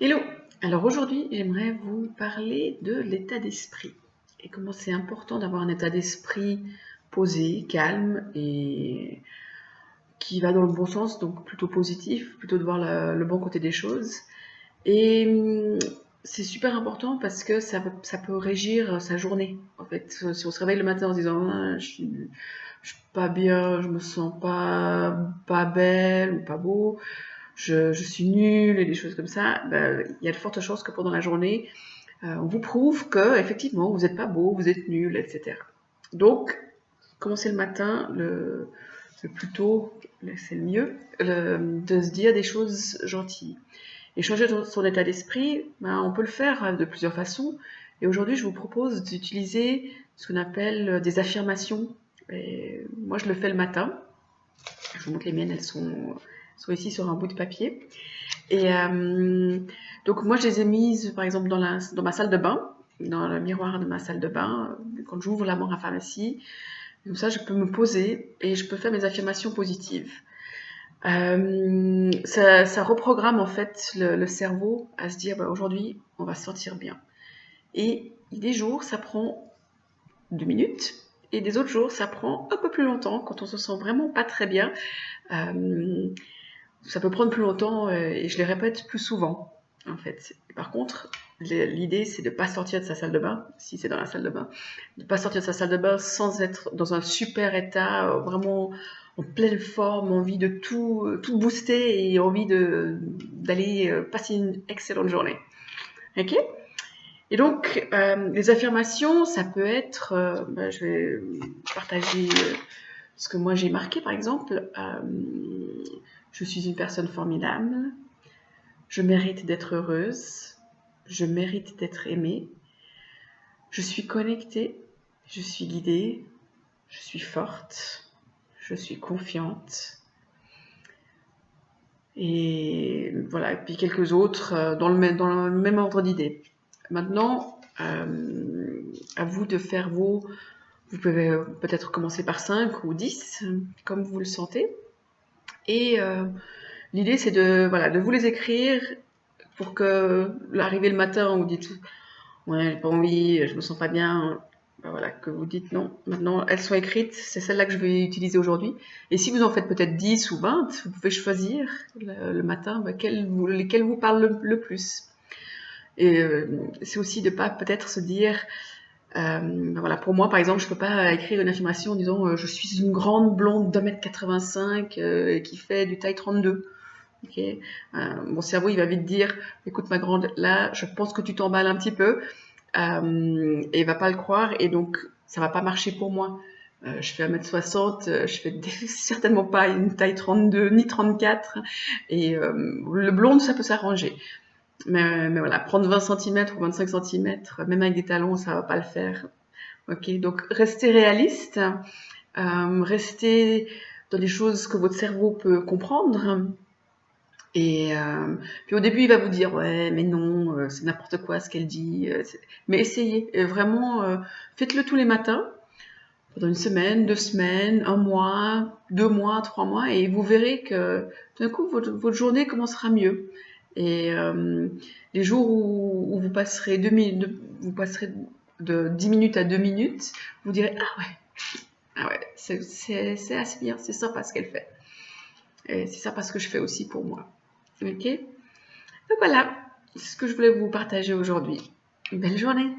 Hello! Alors aujourd'hui, j'aimerais vous parler de l'état d'esprit et comment c'est important d'avoir un état d'esprit posé, calme et qui va dans le bon sens, donc plutôt positif, plutôt de voir le bon côté des choses. Et c'est super important parce que ça peut régir sa journée. En fait, si on se réveille le matin en se disant ah, je suis pas bien, je me sens pas belle ou pas beau, je suis nulle et des choses comme ça, ben, il y a de fortes chances que pendant la journée, on vous prouve que effectivement vous n'êtes pas beau, vous êtes nul, etc. Donc, commencer le matin, le plus tôt, c'est le mieux, de se dire des choses gentilles. Et changer son état d'esprit, ben, on peut le faire de plusieurs façons. Et aujourd'hui, je vous propose d'utiliser ce qu'on appelle des affirmations. Et moi, je le fais le matin. Je vous montre les miennes, elles sont ici sur un bout de papier. Et donc moi, je les ai mises, par exemple, dans ma salle de bain, dans le miroir de ma salle de bain, quand j'ouvre la à pharmacie. Comme ça, je peux me poser et je peux faire mes affirmations positives. Ça reprogramme en fait le cerveau à se dire bah, aujourd'hui, on va se sentir bien. Et des jours, ça prend 2 minutes. Et des autres jours, ça prend un peu plus longtemps quand on se sent vraiment pas très bien. Euh, Ça peut prendre plus longtemps et je les répète plus souvent, en fait. Par contre, l'idée, c'est de ne pas sortir de sa salle de bain, si c'est dans la salle de bain, de ne pas sortir de sa salle de bain sans être dans un super état, vraiment en pleine forme, envie de tout booster et envie d'aller passer une excellente journée. Ok? Et donc, les affirmations, ça peut être, je vais partager ce que moi j'ai marqué, par exemple. Je suis une personne formidable. Je mérite d'être heureuse. Je mérite d'être aimée. Je suis connectée. Je suis guidée. Je suis forte. Je suis confiante. Et voilà, et puis quelques autres dans le même ordre d'idées. Maintenant, à vous de faire vous pouvez peut-être commencer par 5 ou 10, comme vous le sentez. Et l'idée, c'est de vous les écrire pour que l'arrivée le matin, vous dites ouais, j'ai pas envie, je me sens pas bien. Ben voilà, que vous dites non. Maintenant, elles sont écrites, c'est celle-là que je vais utiliser aujourd'hui. Et si vous en faites peut-être 10 ou 20, vous pouvez choisir le matin lesquelles vous parlent le plus. Et c'est aussi de pas peut-être se dire, ben voilà, pour moi par exemple, je peux pas écrire une affirmation en disant je suis une grande blonde d'1,85 m qui fait du taille 32. Okay. Mon cerveau il va vite dire écoute ma grande, là je pense que tu t'emballes un petit peu et il va pas le croire et donc ça va pas marcher pour moi. Je fais 1,60 m, je fais certainement pas une taille 32 ni 34 et le blonde ça peut s'arranger. Mais voilà, prendre 20 cm ou 25 cm, même avec des talons, ça va pas le faire. Ok, donc restez réaliste, restez dans les choses que votre cerveau peut comprendre. Et puis au début, il va vous dire ouais, mais non, c'est n'importe quoi ce qu'elle dit. Mais essayez, vraiment, faites-le tous les matins, pendant une semaine, 2 semaines, un mois, 2 mois, 3 mois, et vous verrez que d'un coup, votre journée commencera mieux. Et les jours où vous passerez vous passerez de 10 minutes à 2 minutes, vous direz ah ouais, c'est assez bien, c'est sympa ce qu'elle fait. Et c'est sympa ce que je fais aussi pour moi. Ok? Donc voilà, c'est ce que je voulais vous partager aujourd'hui. Une belle journée!